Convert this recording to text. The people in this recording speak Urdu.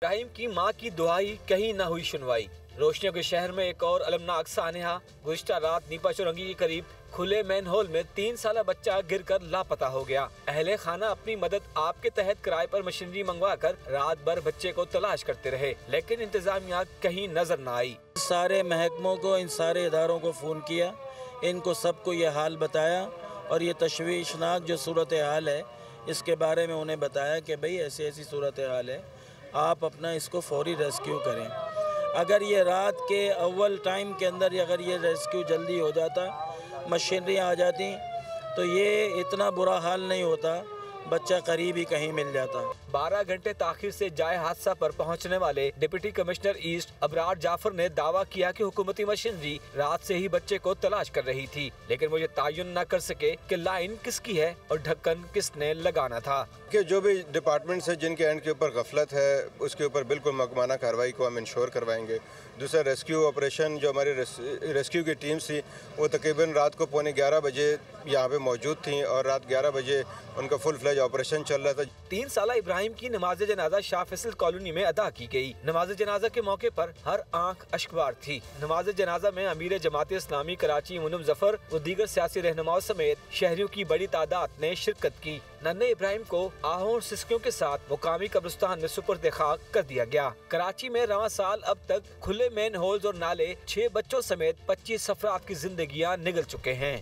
ابراہیم کی ماں کی دعائی کہیں نہ ہوئی سنوائی۔ روشنیوں کے شہر میں ایک اور المناک سانحہ۔ گزشتہ رات نیپا چورنگی کے قریب کھلے مین ہول میں 3 سالہ بچہ گر کر لاپتہ ہو گیا۔ اہل خانہ اپنی مدد آپ کے تحت کرائے پر مشینری منگوا کر رات بھر بچے کو تلاش کرتے رہے، لیکن انتظامیہ کہیں نظر نہ آئی۔ سارے محکموں کو، ان سارے اداروں کو فون کیا، ان کو سب کو یہ حال بتایا اور یہ تشویشناک جو صورتحال ہے اس کے بارے میں انہیں بتایا کہ بھئی ایسی صورتحال ہے، آپ اپنا اس کو فوری ریسکیو کریں۔ اگر یہ رات کے اول ٹائم کے اندر اگر یہ ریسکیو جلدی ہو جاتا، مشینری آ جاتی تو یہ اتنا برا حال نہیں ہوتا، بچہ قریب ہی کہیں مل جاتا۔ 12 گھنٹے تاخیر سے جائے حادثہ پر پہنچنے والے ڈپٹی کمشنر ایسٹ ابرار جعفر نے دعویٰ کیا کہ حکومتی مشینری رات سے ہی بچے کو تلاش کر رہی تھی، لیکن وہ یہ تعین نہ کر سکے کہ لائن کس کی ہے اور ڈھکن کس نے لگانا تھا۔ کہ جو بھی ڈپارٹمنٹس ہیں جن کے اینڈ کے اوپر غفلت ہے اس کے اوپر بالکل محکمانہ کارروائی کو ہم انشور کروائیں گے۔ دوسرا ریسکیو آپریشن، جو ہماری ریسکیو کی ٹیمز تھی وہ تقریباً رات کو 11:15 بجے یہاں پہ موجود تھیں اور رات 11 بجے ان کا فل فلیج آپریشن چل رہا تھا۔ 3 سالہ ابراہیم کی نماز جنازہ شاہ فیصل کالونی میں ادا کی گئی۔ نماز جنازہ کے موقع پر ہر آنکھ اشکبار تھی۔ نماز جنازہ میں امیر جماعت اسلامی کراچی منم ظفر و دیگر سیاسی رہنماؤں سمیت شہریوں کی بڑی تعداد نے شرکت کی۔ ننھے ابراہیم کو آہوں اور سسکیوں کے ساتھ مقامی قبرستان میں سپرد خاک کر دیا گیا۔ کراچی میں رواں سال اب تک کھلے مین ہولز اور نالے 6 بچوں سمیت 25 افراد کی زندگیاں نگل چکے ہیں۔